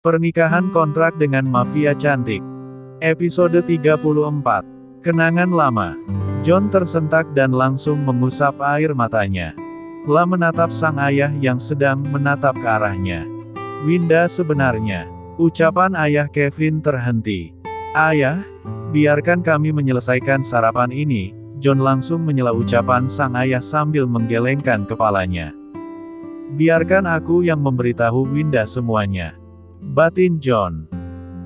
Pernikahan kontrak dengan mafia cantik. Episode 34. Kenangan lama. John tersentak dan langsung mengusap air matanya. La menatap sang ayah yang sedang menatap ke arahnya. Winda sebenarnya. Ucapan ayah Kevin terhenti. Ayah, biarkan kami menyelesaikan sarapan ini. John langsung menyela ucapan sang ayah sambil menggelengkan kepalanya. Biarkan aku yang memberitahu Winda semuanya. Batin John.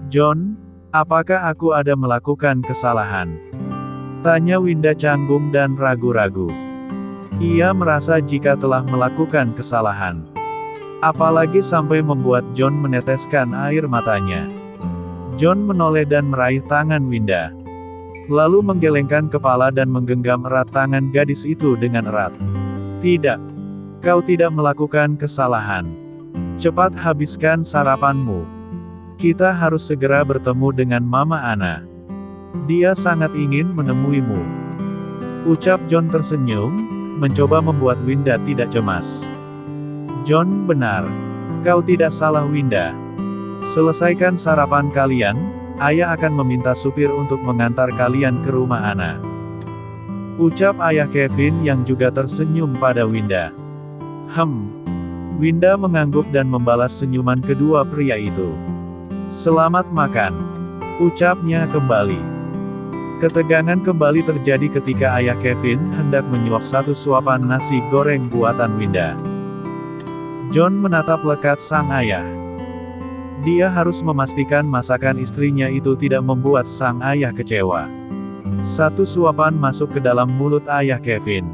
John, apakah aku ada melakukan kesalahan? Tanya Winda canggung dan ragu-ragu. Ia merasa jika telah melakukan kesalahan. Apalagi sampai membuat John meneteskan air matanya. John menoleh dan meraih tangan Winda. Lalu menggelengkan kepala dan menggenggam erat tangan gadis itu dengan erat. Tidak. Kau tidak melakukan kesalahan. Cepat habiskan sarapanmu. Kita harus segera bertemu dengan Mama Ana. Dia sangat ingin menemuimu. Ucap John tersenyum, mencoba membuat Winda tidak cemas. John, benar. Kau tidak salah Winda. Selesaikan sarapan kalian, ayah akan meminta supir untuk mengantar kalian ke rumah Ana. Ucap ayah Kevin yang juga tersenyum pada Winda. Winda mengangguk dan membalas senyuman kedua pria itu. Selamat makan. Ucapnya kembali. Ketegangan kembali terjadi ketika ayah Kevin hendak menyuap satu suapan nasi goreng buatan Winda. John menatap lekat sang ayah. Dia harus memastikan masakan istrinya itu tidak membuat sang ayah kecewa. Satu suapan masuk ke dalam mulut ayah Kevin.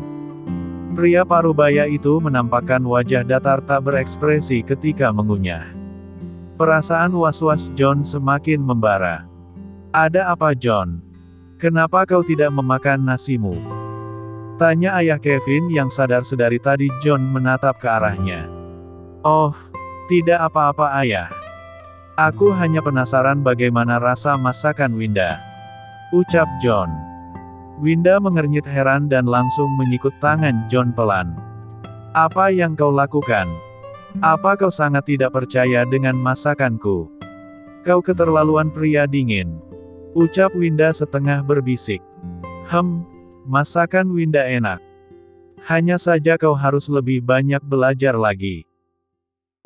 Pria parubaya itu menampakkan wajah datar tak berekspresi ketika mengunyah. Perasaan was-was John semakin membara. Ada apa John? Kenapa kau tidak memakan nasimu? Tanya ayah Kevin yang sadar sedari tadi John menatap ke arahnya. Oh, tidak apa-apa ayah. Aku hanya penasaran bagaimana rasa masakan Winda. Ucap John. Winda mengernyit heran dan langsung menyikut tangan John pelan. Apa yang kau lakukan? Apa kau sangat tidak percaya dengan masakanku? Kau keterlaluan pria dingin. Ucap Winda setengah berbisik. Masakan Winda enak. Hanya saja kau harus lebih banyak belajar lagi.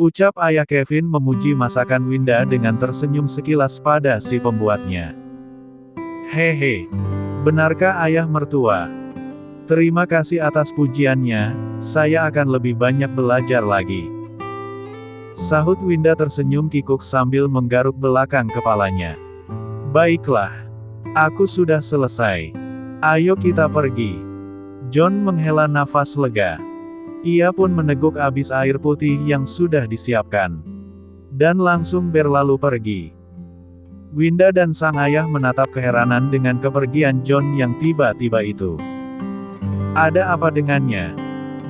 Ucap ayah Kevin memuji masakan Winda dengan tersenyum sekilas pada si pembuatnya. Hehe. Benarkah ayah mertua? Terima kasih atas pujiannya, saya akan lebih banyak belajar lagi. Sahut Winda tersenyum kikuk sambil menggaruk belakang kepalanya. Baiklah. Aku sudah selesai. Ayo kita pergi. John menghela nafas lega. Ia pun meneguk abis air putih yang sudah disiapkan. Dan langsung berlalu pergi. Winda dan sang ayah menatap keheranan dengan kepergian John yang tiba-tiba itu. Ada apa dengannya?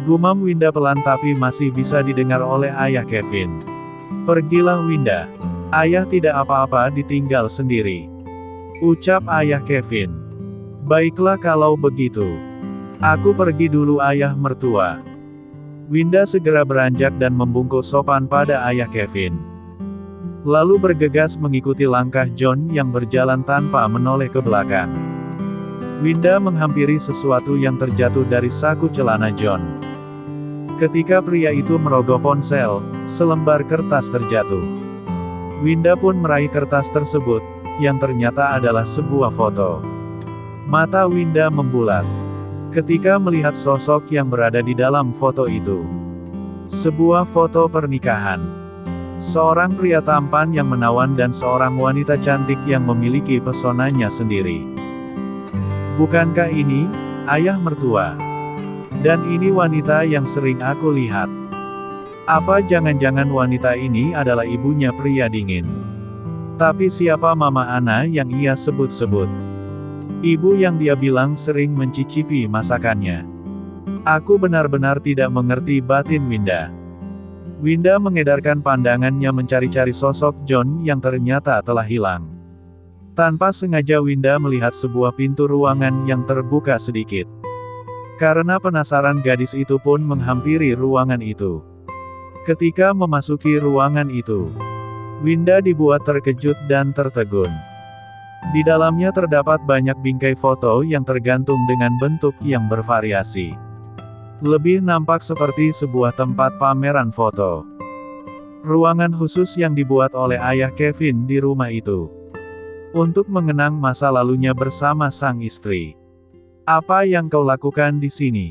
Gumam Winda pelan tapi masih bisa didengar oleh ayah Kevin. Pergilah Winda. Ayah tidak apa-apa ditinggal sendiri. Ucap ayah Kevin. Baiklah kalau begitu. Aku pergi dulu ayah mertua. Winda segera beranjak dan membungkuk sopan pada ayah Kevin. Lalu bergegas mengikuti langkah John yang berjalan tanpa menoleh ke belakang. Winda menghampiri sesuatu yang terjatuh dari saku celana John. Ketika pria itu merogoh ponsel, selembar kertas terjatuh. Winda pun meraih kertas tersebut, yang ternyata adalah sebuah foto. Mata Winda membulat ketika melihat sosok yang berada di dalam foto itu. Sebuah foto pernikahan. Seorang pria tampan yang menawan dan seorang wanita cantik yang memiliki pesonanya sendiri. Bukankah ini ayah mertua? Dan ini wanita yang sering aku lihat. Apa jangan-jangan wanita ini adalah ibunya pria dingin? Tapi siapa Mama Ana yang ia sebut-sebut? Ibu yang dia bilang sering mencicipi masakannya. Aku benar-benar tidak mengerti batin Winda. Winda mengedarkan pandangannya mencari-cari sosok John yang ternyata telah hilang. Tanpa sengaja Winda melihat sebuah pintu ruangan yang terbuka sedikit. Karena penasaran gadis itu pun menghampiri ruangan itu. Ketika memasuki ruangan itu, Winda dibuat terkejut dan tertegun. Di dalamnya terdapat banyak bingkai foto yang tergantung dengan bentuk yang bervariasi. Lebih nampak seperti sebuah tempat pameran foto. Ruangan khusus yang dibuat oleh ayah Kevin di rumah itu. Untuk mengenang masa lalunya bersama sang istri. Apa yang kau lakukan di sini?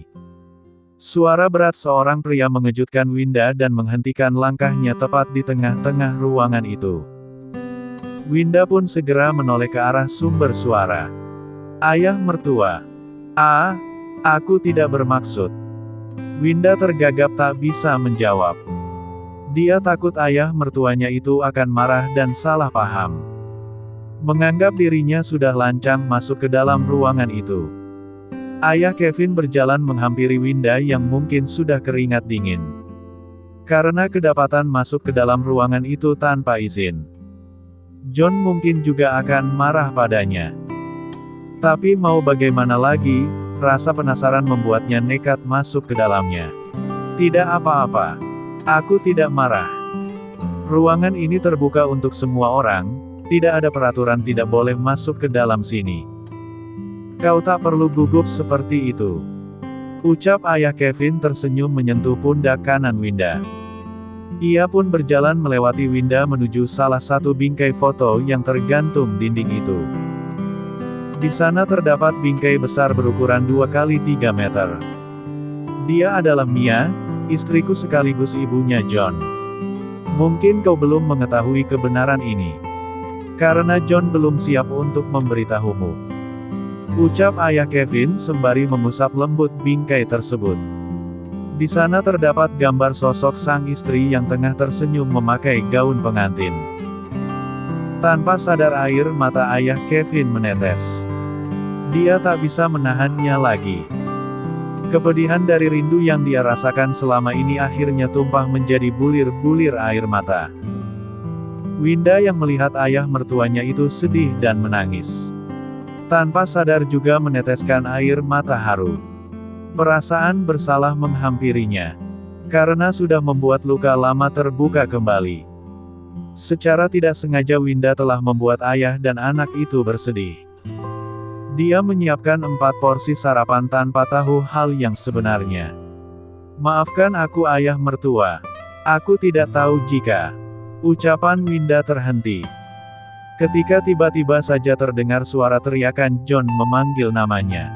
Suara berat seorang pria mengejutkan Winda dan menghentikan langkahnya tepat di tengah-tengah ruangan itu. Winda pun segera menoleh ke arah sumber suara. Ayah mertua. Aku tidak bermaksud. Winda tergagap tak bisa menjawab. Dia takut ayah mertuanya itu akan marah dan salah paham. Menganggap dirinya sudah lancang masuk ke dalam ruangan itu. Ayah Kevin berjalan menghampiri Winda yang mungkin sudah keringat dingin. Karena kedapatan masuk ke dalam ruangan itu tanpa izin. John mungkin juga akan marah padanya. Tapi mau bagaimana lagi, rasa penasaran membuatnya nekat masuk ke dalamnya. Tidak apa-apa. Aku tidak marah. Ruangan ini terbuka untuk semua orang, tidak ada peraturan tidak boleh masuk ke dalam sini. Kau tak perlu gugup seperti itu. Ucap ayah Kevin tersenyum menyentuh pundak kanan Winda. Ia pun berjalan melewati Winda menuju salah satu bingkai foto yang tergantung dinding itu. Di sana terdapat bingkai besar berukuran 2 kali 3 meter. Dia adalah Mia, istriku sekaligus ibunya John. Mungkin kau belum mengetahui kebenaran ini. Karena John belum siap untuk memberitahumu. Ucap ayah Kevin sembari mengusap lembut bingkai tersebut. Di sana terdapat gambar sosok sang istri yang tengah tersenyum memakai gaun pengantin. Tanpa sadar air mata ayah Kevin menetes. Dia tak bisa menahannya lagi. Kepedihan dari rindu yang dia rasakan selama ini akhirnya tumpah menjadi bulir-bulir air mata. Winda yang melihat ayah mertuanya itu sedih dan menangis. Tanpa sadar juga meneteskan air mata haru. Perasaan bersalah menghampirinya. Karena sudah membuat luka lama terbuka kembali. Secara tidak sengaja Winda telah membuat ayah dan anak itu bersedih. Dia menyiapkan 4 porsi sarapan tanpa tahu hal yang sebenarnya. Maafkan aku ayah mertua. Aku tidak tahu jika. Ucapan Winda terhenti. Ketika tiba-tiba saja terdengar suara teriakan John memanggil namanya.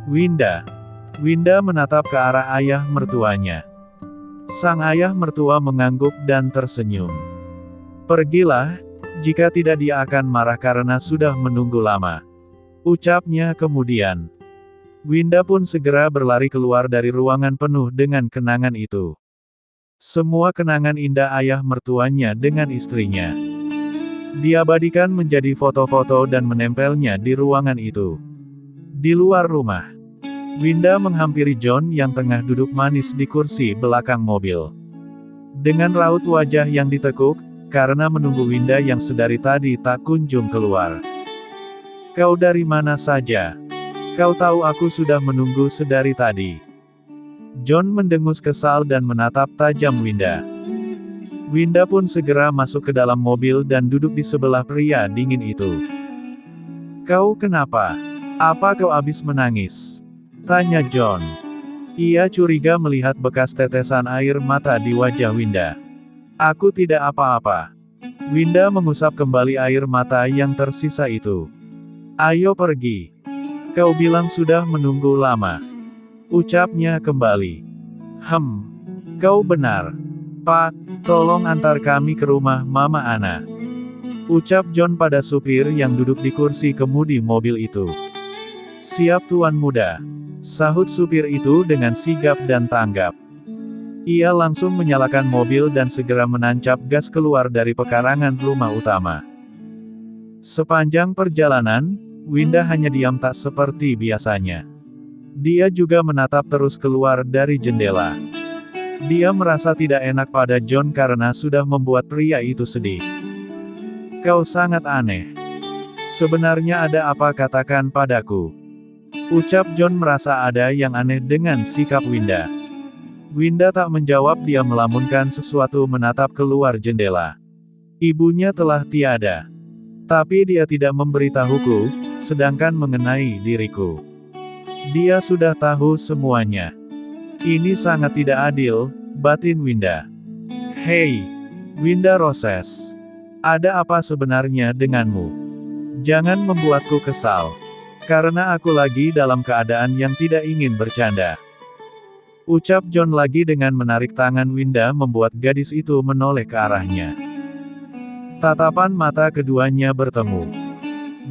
Winda. Winda menatap ke arah ayah mertuanya. Sang ayah mertua mengangguk dan tersenyum. Pergilah, jika tidak dia akan marah karena sudah menunggu lama. Ucapnya kemudian. Winda pun segera berlari keluar dari ruangan penuh dengan kenangan itu. Semua kenangan indah ayah mertuanya dengan istrinya. Diabadikan menjadi foto-foto dan menempelnya di ruangan itu. Di luar rumah. Winda menghampiri John yang tengah duduk manis di kursi belakang mobil. Dengan raut wajah yang ditekuk, karena menunggu Winda yang sedari tadi tak kunjung keluar. Kau dari mana saja? Kau tahu aku sudah menunggu sedari tadi. John mendengus kesal dan menatap tajam Winda. Winda pun segera masuk ke dalam mobil dan duduk di sebelah pria dingin itu. Kau kenapa? Apa kau habis menangis? Tanya John. Ia curiga melihat bekas tetesan air mata di wajah Winda. Aku tidak apa-apa. Winda mengusap kembali air mata yang tersisa itu. Ayo pergi. Kau bilang sudah menunggu lama. Ucapnya kembali. Kau benar. Pak, tolong antar kami ke rumah Mama Ana. Ucap John pada supir yang duduk di kursi kemudi mobil itu. Siap tuan muda. Sahut supir itu dengan sigap dan tanggap. Ia langsung menyalakan mobil dan segera menancap gas keluar dari pekarangan rumah utama. Sepanjang perjalanan, Winda hanya diam tak seperti biasanya. Dia juga menatap terus keluar dari jendela. Dia merasa tidak enak pada John karena sudah membuat pria itu sedih. Kau sangat aneh. Sebenarnya ada apa katakan padaku? Ucap John merasa ada yang aneh dengan sikap Winda. Winda tak menjawab, dia melamunkan sesuatu menatap keluar jendela. Ibunya telah tiada. Tapi dia tidak memberitahuku, sedangkan mengenai diriku. Dia sudah tahu semuanya. Ini sangat tidak adil, batin Winda. Hei, Winda Roses. Ada apa sebenarnya denganmu? Jangan membuatku kesal. Karena aku lagi dalam keadaan yang tidak ingin bercanda. Ucap John lagi dengan menarik tangan Winda membuat gadis itu menoleh ke arahnya. Tatapan mata keduanya bertemu.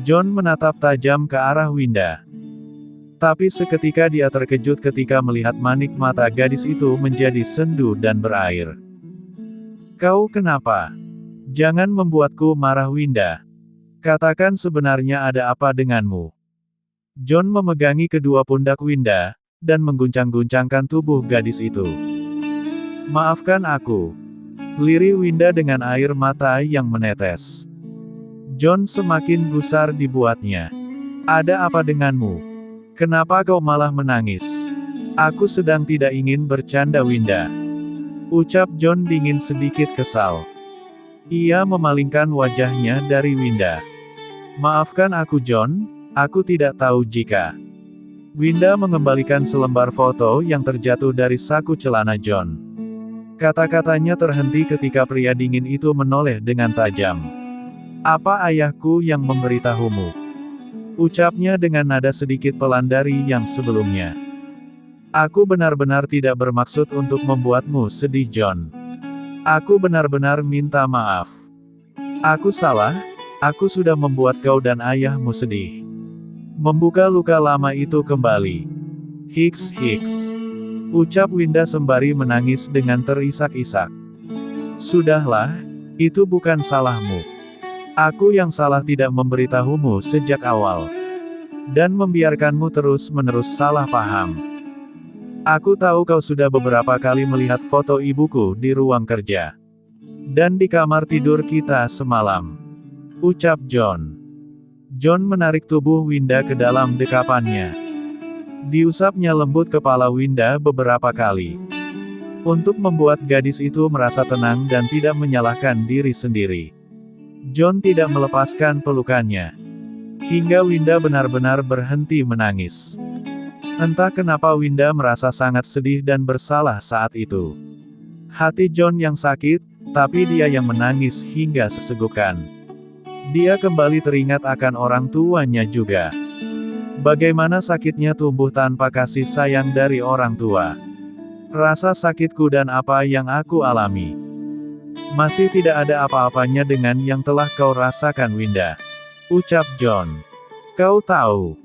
John menatap tajam ke arah Winda. Tapi seketika dia terkejut ketika melihat manik mata gadis itu menjadi sendu dan berair. Kau kenapa? Jangan membuatku marah Winda. Katakan sebenarnya ada apa denganmu? John memegangi kedua pundak Winda, dan mengguncang-guncangkan tubuh gadis itu. Maafkan aku. Lirih Winda dengan air mata yang menetes. John semakin gusar dibuatnya. Ada apa denganmu? Kenapa kau malah menangis? Aku sedang tidak ingin bercanda Winda. Ucap John dingin sedikit kesal. Ia memalingkan wajahnya dari Winda. Maafkan aku John, aku tidak tahu jika. Winda mengembalikan selembar foto yang terjatuh dari saku celana John. Kata-katanya terhenti ketika pria dingin itu menoleh dengan tajam. Apa ayahku yang memberitahumu? Ucapnya dengan nada sedikit pelan dari yang sebelumnya. Aku benar-benar tidak bermaksud untuk membuatmu sedih John. Aku benar-benar minta maaf. Aku salah, aku sudah membuat kau dan ayahmu sedih. Membuka luka lama itu kembali. Hiks. Ucap Winda sembari menangis dengan terisak-isak. Sudahlah, itu bukan salahmu. Aku yang salah tidak memberitahumu sejak awal. Dan membiarkanmu terus-menerus salah paham. Aku tahu kau sudah beberapa kali melihat foto ibuku di ruang kerja. Dan di kamar tidur kita semalam. Ucap John. John menarik tubuh Winda ke dalam dekapannya. Diusapnya lembut kepala Winda beberapa kali. Untuk membuat gadis itu merasa tenang dan tidak menyalahkan diri sendiri. John tidak melepaskan pelukannya. Hingga Winda benar-benar berhenti menangis. Entah kenapa Winda merasa sangat sedih dan bersalah saat itu. Hati John yang sakit, tapi dia yang menangis hingga sesegukan. Dia kembali teringat akan orang tuanya juga. Bagaimana sakitnya tumbuh tanpa kasih sayang dari orang tua. Rasa sakitku dan apa yang aku alami. Masih tidak ada apa-apanya dengan yang telah kau rasakan Winda. Ucap John. Kau tahu.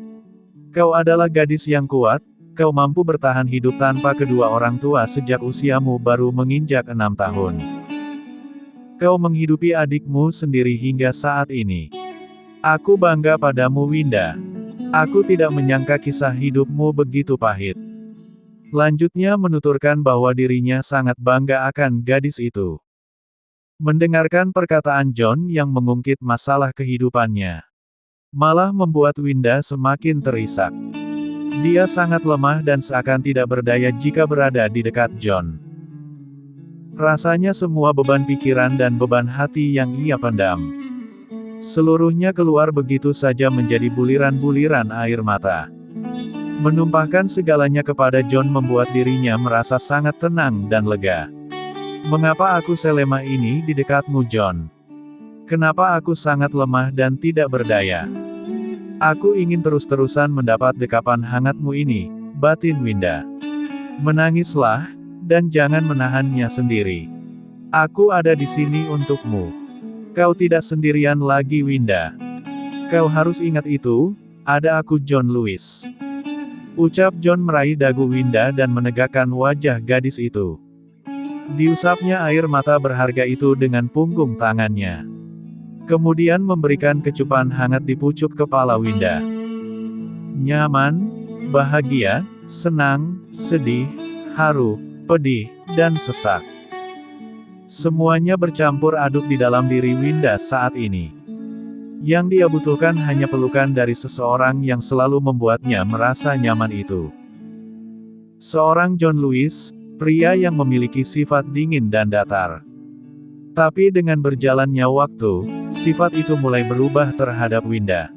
Kau adalah gadis yang kuat, kau mampu bertahan hidup tanpa kedua orang tua sejak usiamu baru menginjak 6 tahun. Kau menghidupi adikmu sendiri hingga saat ini. Aku bangga padamu Winda. Aku tidak menyangka kisah hidupmu begitu pahit. Lanjutnya menuturkan bahwa dirinya sangat bangga akan gadis itu. Mendengarkan perkataan John yang mengungkit masalah kehidupannya, malah membuat Winda semakin terisak. Dia sangat lemah dan seakan tidak berdaya jika berada di dekat John. Rasanya semua beban pikiran dan beban hati yang ia pendam. Seluruhnya keluar begitu saja menjadi buliran-buliran air mata. Menumpahkan segalanya kepada John membuat dirinya merasa sangat tenang dan lega. Mengapa aku selemah ini di dekatmu John? Kenapa aku sangat lemah dan tidak berdaya? Aku ingin terus-terusan mendapat dekapan hangatmu ini, batin Winda. Menangislah, dan jangan menahannya sendiri. Aku ada di sini untukmu. Kau tidak sendirian lagi Winda. Kau harus ingat itu, ada aku John Lewis. Ucap John meraih dagu Winda dan menegakkan wajah gadis itu. Diusapnya air mata berharga itu dengan punggung tangannya. Kemudian memberikan kecupan hangat di pucuk kepala Winda. Nyaman, bahagia, senang, sedih, haru, pedih, dan sesak. Semuanya bercampur aduk di dalam diri Winda saat ini. Yang dia butuhkan hanya pelukan dari seseorang yang selalu membuatnya merasa nyaman itu. Seorang John Lewis, pria yang memiliki sifat dingin dan datar. Tapi dengan berjalannya waktu, sifat itu mulai berubah terhadap Winda.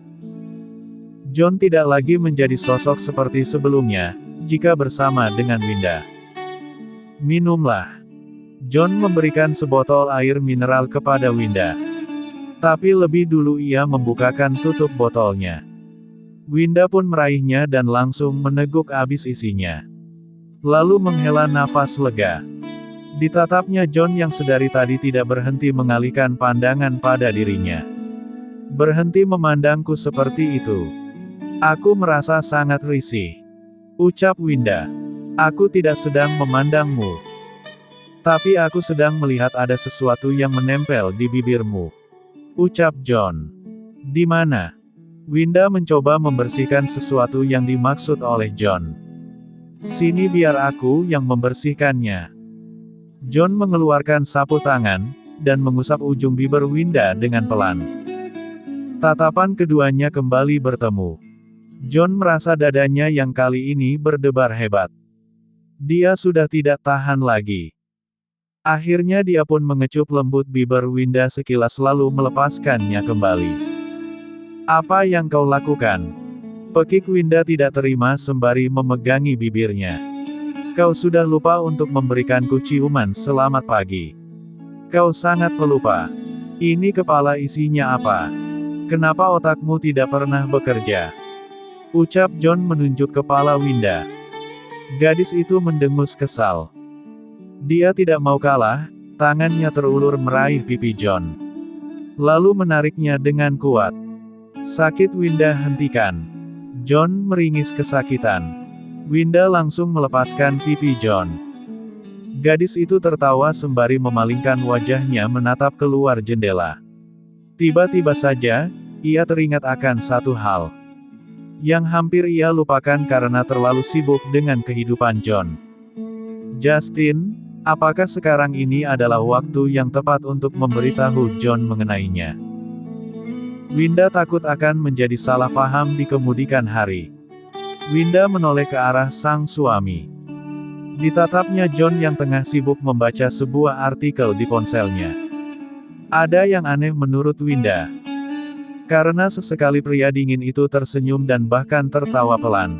John tidak lagi menjadi sosok seperti sebelumnya, jika bersama dengan Winda. Minumlah. John memberikan sebotol air mineral kepada Winda. Tapi lebih dulu ia membukakan tutup botolnya. Winda pun meraihnya dan langsung meneguk habis isinya. Lalu menghela nafas lega. Ditatapnya John yang sedari tadi tidak berhenti mengalihkan pandangan pada dirinya. Berhenti memandangku seperti itu. Aku merasa sangat risih. Ucap Winda. Aku tidak sedang memandangmu. Tapi aku sedang melihat ada sesuatu yang menempel di bibirmu. Ucap John. Di mana? Winda mencoba membersihkan sesuatu yang dimaksud oleh John. Sini biar aku yang membersihkannya. John mengeluarkan sapu tangan, dan mengusap ujung bibir Winda dengan pelan. Tatapan keduanya kembali bertemu. John merasa dadanya yang kali ini berdebar hebat. Dia sudah tidak tahan lagi. Akhirnya dia pun mengecup lembut bibir Winda sekilas lalu melepaskannya kembali. Apa yang kau lakukan? Pekik Winda tidak terima sembari memegangi bibirnya. Kau sudah lupa untuk memberikanku ciuman selamat pagi. Kau sangat pelupa. Ini kepala isinya apa? Kenapa otakmu tidak pernah bekerja? Ucap John menunjuk kepala Winda. Gadis itu mendengus kesal. Dia tidak mau kalah, tangannya terulur meraih pipi John. Lalu menariknya dengan kuat. Sakit Winda, hentikan. John meringis kesakitan. Winda langsung melepaskan pipi John. Gadis itu tertawa sembari memalingkan wajahnya menatap keluar jendela. Tiba-tiba saja, ia teringat akan satu hal yang hampir ia lupakan karena terlalu sibuk dengan kehidupan John. Justin, apakah sekarang ini adalah waktu yang tepat untuk memberitahu John mengenainya? Winda takut akan menjadi salah paham di kemudian hari. Winda menoleh ke arah sang suami. Ditatapnya John yang tengah sibuk membaca sebuah artikel di ponselnya. Ada yang aneh menurut Winda. Karena sesekali pria dingin itu tersenyum dan bahkan tertawa pelan.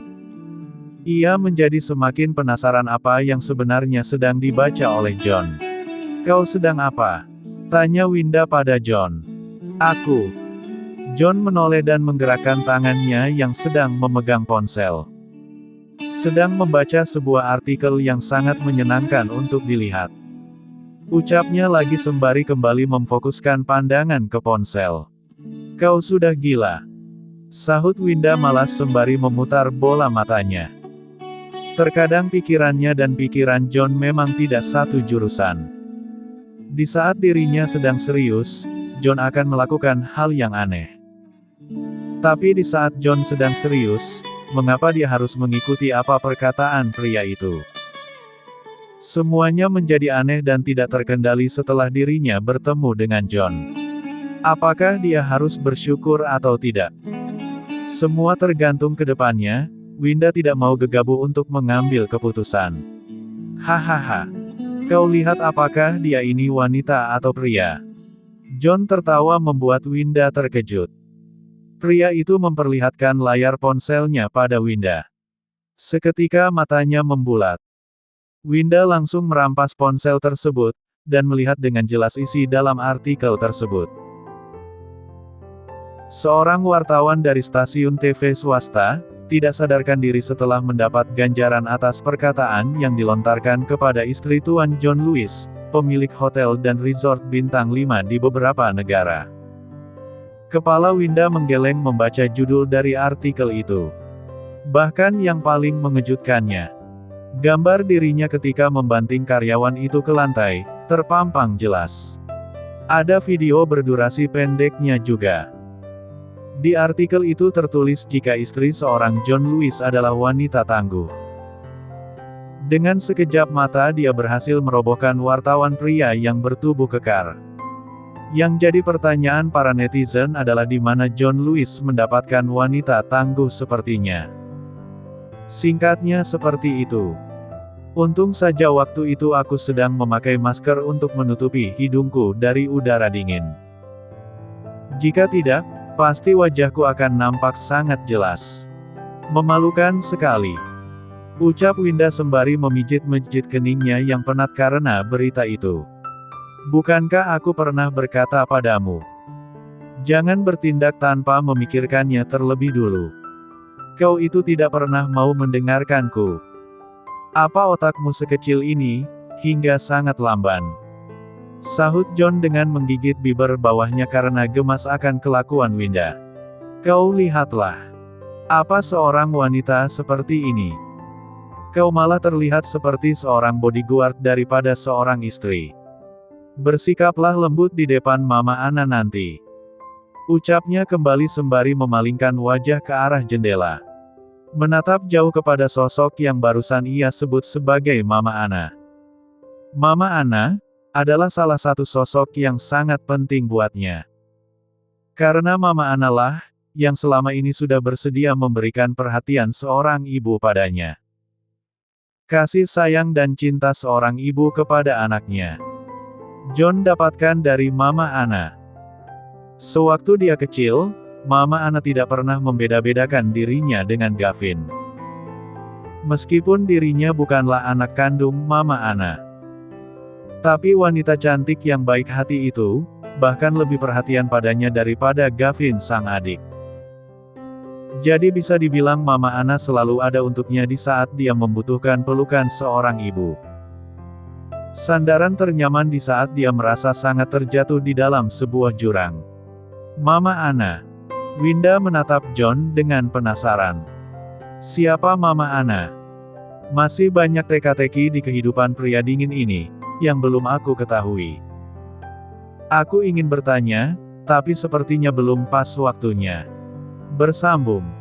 Ia menjadi semakin penasaran apa yang sebenarnya sedang dibaca oleh John. Kau sedang apa? Tanya Winda pada John. Aku. John menoleh dan menggerakkan tangannya yang sedang memegang ponsel. Sedang membaca sebuah artikel yang sangat menyenangkan untuk dilihat. Ucapnya lagi sembari kembali memfokuskan pandangan ke ponsel. Kau sudah gila. Sahut Winda malas sembari memutar bola matanya. Terkadang pikirannya dan pikiran John memang tidak satu jurusan. Di saat dirinya sedang serius, John akan melakukan hal yang aneh. Tapi di saat John sedang serius, mengapa dia harus mengikuti apa perkataan pria itu? Semuanya menjadi aneh dan tidak terkendali setelah dirinya bertemu dengan John. Apakah dia harus bersyukur atau tidak? Semua tergantung ke depannya. Winda tidak mau gegabah untuk mengambil keputusan. Hahaha. Kau lihat apakah dia ini wanita atau pria? John tertawa membuat Winda terkejut. Pria itu memperlihatkan layar ponselnya pada Winda. Seketika matanya membulat. Winda langsung merampas ponsel tersebut, dan melihat dengan jelas isi dalam artikel tersebut. Seorang wartawan dari stasiun TV swasta, tidak sadarkan diri setelah mendapat ganjaran atas perkataan yang dilontarkan kepada istri Tuan John Lewis, pemilik hotel dan resort bintang 5 di beberapa negara. Kepala Winda menggeleng membaca judul dari artikel itu. Bahkan yang paling mengejutkannya, gambar dirinya ketika membanting karyawan itu ke lantai, terpampang jelas. Ada video berdurasi pendeknya juga. Di artikel itu tertulis jika istri seorang John Lewis adalah wanita tangguh. Dengan sekejap mata dia berhasil merobohkan wartawan pria yang bertubuh kekar. Yang jadi pertanyaan para netizen adalah di mana John Lewis mendapatkan wanita tangguh sepertinya. Singkatnya seperti itu. Untung saja waktu itu aku sedang memakai masker untuk menutupi hidungku dari udara dingin. Jika tidak, pasti wajahku akan nampak sangat jelas. Memalukan sekali. Ucap Winda sembari memijit-mijit keningnya yang penat karena berita itu. Bukankah aku pernah berkata padamu? Jangan bertindak tanpa memikirkannya terlebih dulu. Kau itu tidak pernah mau mendengarkanku. Apa otakmu sekecil ini, hingga sangat lamban? Sahut John dengan menggigit bibir bawahnya karena gemas akan kelakuan Winda. Kau lihatlah. Apa seorang wanita seperti ini? Kau malah terlihat seperti seorang bodyguard daripada seorang istri. Bersikaplah lembut di depan Mama Ana nanti. Ucapnya kembali sembari memalingkan wajah ke arah jendela. Menatap jauh kepada sosok yang barusan ia sebut sebagai Mama Ana. Mama Ana adalah salah satu sosok yang sangat penting buatnya. Karena Mama Ana lah yang selama ini sudah bersedia memberikan perhatian seorang ibu padanya. Kasih sayang dan cinta seorang ibu kepada anaknya. John dapatkan dari Mama Ana. Sewaktu dia kecil, Mama Ana tidak pernah membeda-bedakan dirinya dengan Gavin. Meskipun dirinya bukanlah anak kandung Mama Ana. Tapi wanita cantik yang baik hati itu, bahkan lebih perhatian padanya daripada Gavin sang adik. Jadi bisa dibilang Mama Ana selalu ada untuknya di saat dia membutuhkan pelukan seorang ibu. Sandaran ternyaman di saat dia merasa sangat terjatuh di dalam sebuah jurang. Mama Ana. Winda menatap John dengan penasaran. Siapa Mama Ana? Masih banyak teka-teki di kehidupan pria dingin ini, yang belum aku ketahui. Aku ingin bertanya, tapi sepertinya belum pas waktunya. Bersambung.